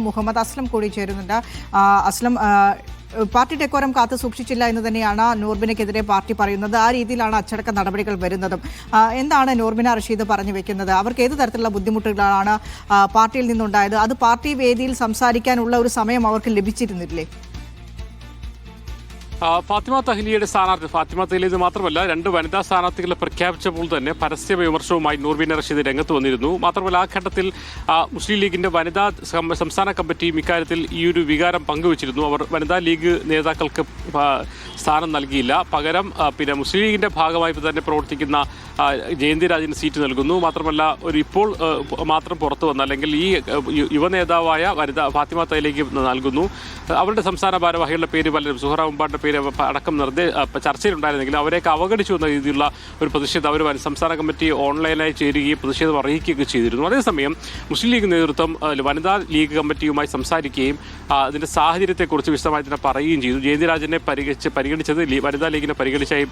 മുഹമ്മദ് അസ്ലം കൂടി ചേരുന്നുണ്ട്. Aslam, party decorum കാത്തു സൂക്ഷിച്ചില്ല എന്ന് തന്നെയാണ് നൂർബിനെതിരെ പാർട്ടി പറയുന്നത്. ആ രീതിയിലാണ് അച്ചടക്ക നടപടികൾ വരുന്നതും. എന്താണ് നൂർബിന റഷീദ് പറഞ്ഞു വെക്കുന്നത്? അവർക്ക് ഏത് തരത്തിലുള്ള ബുദ്ധിമുട്ടുകളാണ് പാർട്ടിയിൽ നിന്നുണ്ടായത്? അത് പാർട്ടി വേദിയിൽ സംസാരിക്കാനുള്ള ഒരു സമയം അവർക്ക് ലഭിച്ചിരുന്നില്ലേ? ഫാത്തിമ തഹ്ലിയയുടെ സ്ഥാനാർത്ഥി ഫാത്തിമ തഹ്ലിയത് മാത്രമല്ല, 2 വനിതാ സ്ഥാനാർത്ഥികളെ പ്രഖ്യാപിച്ചപ്പോൾ തന്നെ പരസ്യ വിമർശനവുമായി നൂർബിന റഷീദ് രംഗത്ത് വന്നിരുന്നു. മാത്രമല്ല, ആ ഘട്ടത്തിൽ മുസ്ലിം ലീഗിന്റെ വനിതാ സംസ്ഥാന കമ്മിറ്റിയും ഇക്കാര്യത്തിൽ ഈ ഒരു വികാരം പങ്കുവച്ചിരുന്നു. അവർ വനിതാ ലീഗ് നേതാക്കൾക്ക് സ്ഥാനം നൽകിയില്ല, പകരം മുസ്ലിം ലീഗിന്റെ ഭാഗമായി തന്നെ പ്രവർത്തിക്കുന്ന ജയന്തി രാജിന് സീറ്റ് നൽകുന്നു. മാത്രമല്ല, ഇപ്പോൾ മാത്രം പുറത്തു വന്ന അല്ലെങ്കിൽ ഈ യുവനേതാവായ ഫാത്തിമ തഹ്ലിക്ക് നൽകുന്നു. അവരുടെ സംസ്ഥാന ഭാരവാഹികളുടെ പേര് പലരും സുഹറ ഉമ്പാന്റെ പേര് അടക്കം ചർച്ചയിലുണ്ടായിരുന്നെങ്കിലും അവരെയൊക്കെ അവഗണിച്ചു എന്ന രീതിയിലുള്ള ഒരു പ്രതിഷേധം അവർ സംസ്ഥാന കമ്മിറ്റി ഓൺലൈനായി ചേരുകയും പ്രതിഷേധം അറിയിക്കുകയൊക്കെ ചെയ്തിരുന്നു. അതേസമയം മുസ്ലിം ലീഗ് നേതൃത്വം വനിതാ ലീഗ് കമ്മിറ്റിയുമായി സംസാരിക്കുകയും അതിന്റെ സാഹചര്യത്തെക്കുറിച്ച് വിശദമായി തന്നെ പറയുകയും ചെയ്തു. ജയന്തി രാജനെ പരിഗണിച്ചത് വനിതാ ലീഗിനെ പരിഗണിച്ചായി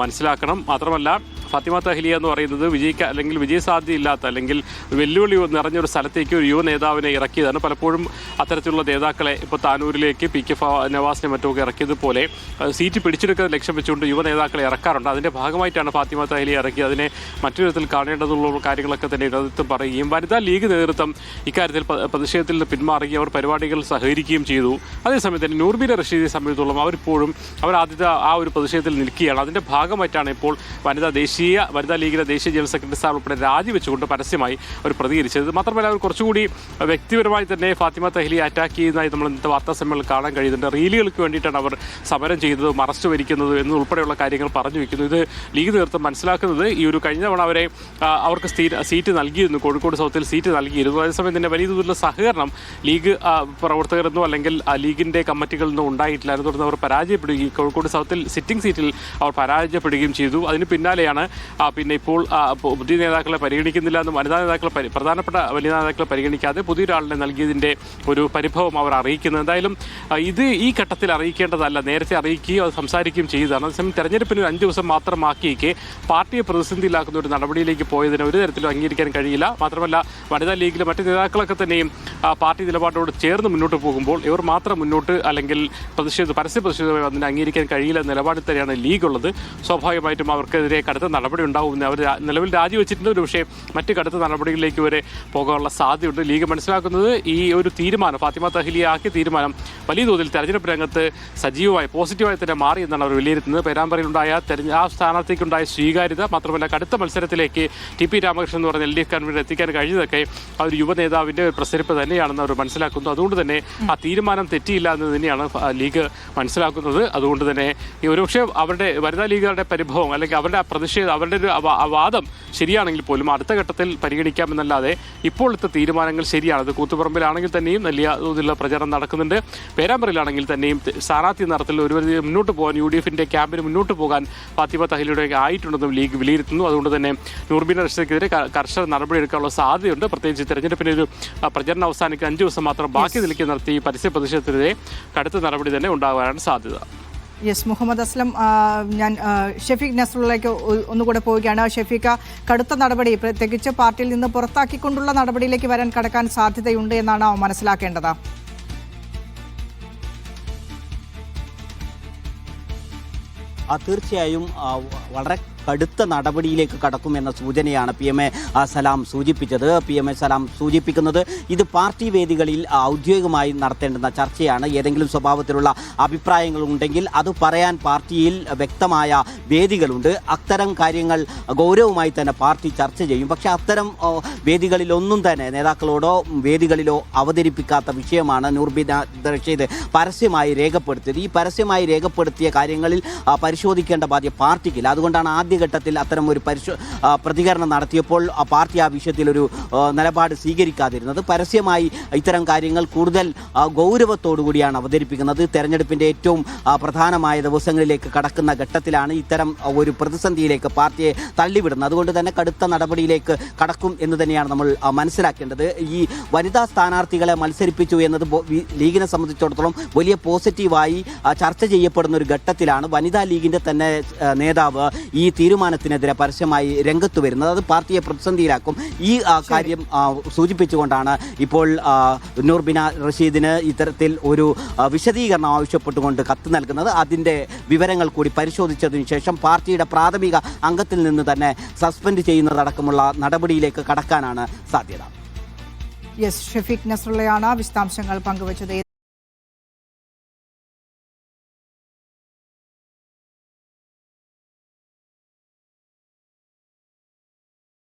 മനസ്സിലാക്കണം. മാത്രമല്ല, ഫാത്തിമ തഹ്ലിയ എന്ന് പറയുന്നത് അല്ലെങ്കിൽ വിജയസാധ്യതയില്ലാത്ത അല്ലെങ്കിൽ വെല്ലുവിളി നിറഞ്ഞൊരു സ്ഥലത്തേക്ക് ഒരു യുവ നേതാവിനെ ഇറക്കിയതാണ്. പലപ്പോഴും അത്തരത്തിലുള്ള നേതാക്കളെ ഇപ്പോൾ താനൂരിലേക്ക് PK നവാസിനെ മറ്റുമൊക്കെ ഇറക്കിയതുപോലെ സീറ്റ് പിടിച്ചെടുക്കാൻ ലക്ഷ്യം വെച്ചുകൊണ്ട് യുവ നേതാക്കളെ ഇറക്കാറുണ്ട്. അതിന്റെ ഭാഗമായിട്ടാണ് ഫാത്തിമ തഹ്ലിയ ഇറക്കിയത്. അതിനെ മറ്റൊരു വിധത്തിൽ കാണേണ്ടതുള്ള കാര്യങ്ങളൊക്കെ തന്നെ നേതൃത്വം പറയുകയും വനിതാ ലീഗ് നേതൃത്വം ഇക്കാര്യത്തിൽ പ്രതിഷേധത്തിൽ നിന്ന് പിന്മാറുകയും അവർ പരിപാടികൾ സഹകരിക്കുകയും ചെയ്തു. അതേസമയം തന്നെ നൂർബിന റഷീദിനെ സംബന്ധിച്ചിടത്തോളം അവർ ആദ്യത്തെ ആ ഒരു പ്രതിഷേധത്തിൽ നിൽക്കുകയാണ്. അതിന്റെ ഭാഗമായിട്ടാണ് ഇപ്പോൾ വനിതാ ലീഗിലെ ദേശീയ ജനറൽ സെക്രട്ടറി സ്ഥാനം ഉൾപ്പെടെ രാജിവെച്ചുകൊണ്ട് പരസ്യമായി അവർ പ്രതികരിച്ചത്. മാത്രമല്ല, അവർ കുറച്ചുകൂടി വ്യക്തിപരമായി തന്നെ ഫാത്തിമ തഹ്ലിയെ അറ്റാക്ക് ചെയ്യുന്നതായി നമ്മൾ ഇന്നത്തെ വാർത്താ സമ്മേളനത്തിൽ കാണാൻ കഴിയുന്നുണ്ട്. റീലുകൾക്ക് വേണ്ടിയിട്ടാണ് അവർ സമരം ചെയ്യുന്നതും അറസ്റ്റ് വരിക്കുന്നതും എന്നുൾപ്പെടെയുള്ള കാര്യങ്ങൾ പറഞ്ഞു വയ്ക്കുന്നു. ഇത് ലീഗ് നേതൃത്വം മനസ്സിലാക്കുന്നത് ഈ ഒരു കഴിഞ്ഞ തവണ അവർക്ക് സീറ്റ് നൽകിയിരുന്നു, കോഴിക്കോട് സൗത്തിൽ സീറ്റ് നൽകിയിരുന്നു. അതേസമയം തന്നെ വലിയ തോതിലുള്ള സഹകരണം ലീഗ് പ്രവർത്തകരിൽ നിന്നോ അല്ലെങ്കിൽ ലീഗിന്റെ കമ്മിറ്റികളിൽ നിന്നോ ഉണ്ടായിട്ടില്ല. അതിനെ തുടർന്ന് അവർ പരാജയപ്പെടുകയും കോഴിക്കോട് സൗത്തിൽ സിറ്റിംഗ് സീറ്റിൽ അവർ പരാജയപ്പെടുകയും ചെയ്തു. അതിന് പിന്നാലെയാണ് ഇപ്പോൾ പുതിയ നേതാക്കളെ പരിഗണിക്കുന്നില്ല എന്നും പ്രധാനപ്പെട്ട വലിയ നേതാക്കളെ പരിഗണിക്കാതെ പുതിയൊരാളിനെ നൽകിയതിന്റെ ഒരു പരിഭവം അവർ അറിയിക്കുന്നത്. എന്തായാലും ഇത് ഈ ഘട്ടത്തിൽ അറിയിക്കേണ്ടതല്ല, നേരത്തെ അറിയിക്കുകയും അത് സംസാരിക്കുകയും ചെയ്തതാണ്. അതേസമയം തെരഞ്ഞെടുപ്പിന് 5 ദിവസം മാത്രമാക്കിയേക്ക് പാർട്ടിയെ പ്രതിസന്ധിയിലാക്കുന്ന ഒരു നടപടിയിലേക്ക് പോയതിന് ഒരു തരത്തിലും അംഗീകരിക്കാൻ കഴിയില്ല. മാത്രമല്ല, വനിതാ ലീഗിലെ മറ്റ് നേതാക്കളൊക്കെ തന്നെയും പാർട്ടി നിലപാടോട് ചേർന്ന് മുന്നോട്ട് പോകുമ്പോൾ ഇവർ മാത്രം മുന്നോട്ട് അല്ലെങ്കിൽ പരസ്യ പ്രതിഷേധമായി അതിനെ അംഗീകരിക്കാൻ കഴിയില്ല എന്ന നിലപാടിൽ തന്നെയാണ് ലീഗ് ഉള്ളത്. സ്വാഭാവികമായിട്ടും അവർക്കെതിരെ കടുത്ത നടപടി ഉണ്ടാവുമെന്ന് അവർ നിലവിൽ രാജിവെച്ചിട്ടുണ്ട്. ഒരു പക്ഷേ മറ്റ് കടുത്ത നടപടികളിലേക്ക് വരെ പോകാനുള്ള സാധ്യതയുണ്ട്. ലീഗ് മനസ്സിലാക്കുന്നത് ഈ ഒരു തീരുമാനം, ഫാത്തിമ തഹ്ലിയെ ആക്കിയ തീരുമാനം വലിയ തോതിൽ തെരഞ്ഞെടുപ്പ് രംഗത്ത് സജീവമായി പോസിറ്റീവായി തന്നെ മാറി എന്നാണ് അവർ വിലയിരുത്തുന്നത്. പേരാമ്പ്രയിലുണ്ടായ ആ സ്ഥാനാർത്ഥിക്കുണ്ടായ സ്വീകാര്യത, മാത്രമല്ല കടുത്ത മത്സരത്തിലേക്ക് TP രാമകൃഷ്ണൻ എന്ന് പറഞ്ഞ LDF കൺവീനർ എത്തിക്കാൻ കഴിഞ്ഞതൊക്കെ ആ ഒരു യുവ നേതാവിന്റെ ഒരു പ്രസരിപ്പ് തന്നെയാണെന്ന് അവർ മനസ്സിലാക്കുന്നു. അതുകൊണ്ട് തന്നെ ആ തീരുമാനം തെറ്റിയില്ല എന്ന് തന്നെയാണ് ലീഗ് മനസ്സിലാക്കുന്നത്. അതുകൊണ്ട് തന്നെ ഈ ഒരുപക്ഷെ അവരുടെ വനിതാ ലീഗുകളുടെ പരിഭവം അല്ലെങ്കിൽ അവരുടെ പ്രതിഷേധം, അവരുടെ ഒരു വാദം ശരിയാണെങ്കിൽ പോലും അടുത്ത ഘട്ടത്തിൽ പരിഗണിക്കാമെന്നല്ലാതെ ഇപ്പോഴത്തെ തീരുമാനങ്ങൾ ശരിയാണ്. അത് കൂത്തുപറമ്പിലാണെങ്കിൽ തന്നെയും വലിയ തോതിലുള്ള പ്രചരണം നടക്കുന്നുണ്ട്. പേരാമ്പ്രയിലാണെങ്കിൽ തന്നെയും സ്ഥാനാർത്ഥി നടത്തിൽ ഒരു മുന്നോട്ട് പോകാൻ UDFന്റെ ക്യാമ്പിന് മുന്നോട്ട് പോകാൻ ഫാത്തിമ തഹ്ലിയുടെ ആയിട്ടുണ്ടെന്നും ലീഗ് വിലയിരുത്തുന്നു. അതുകൊണ്ട് തന്നെ നൂർബിന റഷീദിനെതിരെ കർശന നടപടിയെടുക്കാനുള്ള സാധ്യതയുണ്ട്. പ്രത്യേകിച്ച് തെരഞ്ഞെടുപ്പിന് ഒരു പ്രചരണം അവസാനിക്കാൻ 5 ദിവസം മാത്രം ബാക്കി നിൽക്കി നടത്തി പരസ്യ പ്രതിഷേധത്തിനെതിരെ കടുത്ത നടപടി തന്നെ ഉണ്ടാകാനാണ് സാധ്യത. യെസ്, മുഹമ്മദ് അസ്ലം, ഞാൻ ഷെഫീഖ് നസ്രുള്ളയിലേക്ക് ഒന്നുകൂടെ പോവുകയാണ്. ഷെഫീഖ്, കടുത്ത നടപടി പ്രത്യേകിച്ച് പാർട്ടിയിൽ നിന്ന് പുറത്താക്കിക്കൊണ്ടുള്ള നടപടിയിലേക്ക് വരാൻ കടക്കാൻ സാധ്യതയുണ്ട് എന്നാണ് മനസ്സിലാക്കേണ്ടത്. തീർച്ചയായും വളരെ കടുത്ത നടപടിയിലേക്ക് കടക്കുമെന്ന സൂചനയാണ് PMA സലാം സൂചിപ്പിച്ചത്. PMA സലാം സൂചിപ്പിക്കുന്നത് ഇത് പാർട്ടി വേദികളിൽ ഔദ്യോഗികമായി നടത്തേണ്ടുന്ന ചർച്ചയാണ്. ഏതെങ്കിലും സ്വഭാവത്തിലുള്ള അഭിപ്രായങ്ങൾ ഉണ്ടെങ്കിൽ അത് പറയാൻ പാർട്ടിയിൽ വ്യക്തമായ വേദികളുണ്ട്. അത്തരം കാര്യങ്ങൾ ഗൗരവമായി തന്നെ പാർട്ടി ചർച്ച ചെയ്യും. പക്ഷേ അത്തരം വേദികളിലൊന്നും തന്നെ നേതാക്കളോടോ വേദികളിലോ അവതരിപ്പിക്കാത്ത വിഷയമാണ് നൂർബിന റഷീദ് പരസ്യമായി രേഖപ്പെടുത്തിയത്. ഈ പരസ്യമായി രേഖപ്പെടുത്തിയ കാര്യങ്ങളിൽ പരിശോധിക്കേണ്ട ബാധ്യത പാർട്ടിക്കില്ല. അതുകൊണ്ടാണ് ആദ്യഘട്ടത്തിൽ അത്തരം ഒരു പ്രതികരണം നടത്തിയപ്പോൾ പാർട്ടി ആ വിഷയത്തിൽ ഒരു നിലപാട് സ്വീകരിക്കാതിരുന്നത്. പരസ്യമായി ഇത്തരം കാര്യങ്ങൾ കൂടുതൽ ഗൗരവത്തോടുകൂടിയാണ് അവതരിപ്പിക്കുന്നത്. തെരഞ്ഞെടുപ്പിൻ്റെ ഏറ്റവും പ്രധാനമായ ദിവസങ്ങളിലേക്ക് കടക്കുന്ന ഘട്ടത്തിലാണ് ഇത്തരം ഒരു പ്രതിസന്ധിയിലേക്ക് പാർട്ടിയെ തള്ളിവിടുന്നത്. അതുകൊണ്ട് തന്നെ കടുത്ത നടപടിയിലേക്ക് കടക്കും എന്ന് തന്നെയാണ് നമ്മൾ മനസ്സിലാക്കേണ്ടത്. ഈ വനിതാ സ്ഥാനാർത്ഥികളെ മത്സരിപ്പിച്ചു എന്നത് ലീഗിനെ സംബന്ധിച്ചിടത്തോളം വലിയ പോസിറ്റീവായി ചർച്ച ചെയ്യപ്പെടുന്ന ഒരു ഘട്ടത്തിലാണ് വനിതാ ലീഗിൻ്റെ തന്നെ നേതാവ് ഈ തീരുമാനത്തിനെതിരെ പരസ്യമായി രംഗത്ത് വരുന്നത്. അത് പാർട്ടിയെ പ്രതിസന്ധിയിലാക്കും. ഈ കാര്യം സൂചിപ്പിച്ചുകൊണ്ടാണ് ഇപ്പോൾ നൂർബിന റഷീദിന് ഇത്തരത്തിൽ ഒരു വിശദീകരണം ആവശ്യപ്പെട്ടുകൊണ്ട് കത്ത് നൽകുന്നത്. അതിൻ്റെ വിവരങ്ങൾ കൂടി പരിശോധിച്ചതിനു ശേഷം പാർട്ടിയുടെ പ്രാഥമിക അംഗത്തിൽ നിന്ന് തന്നെ സസ്പെൻഡ് ചെയ്യുന്നതടക്കമുള്ള നടപടിയിലേക്ക് കടക്കാനാണ് സാധ്യത. യെസ്, ഷഫീഖ് നസ്രുള്ളയാണ് വിശദാംശങ്ങൾ പങ്കുവച്ചത്.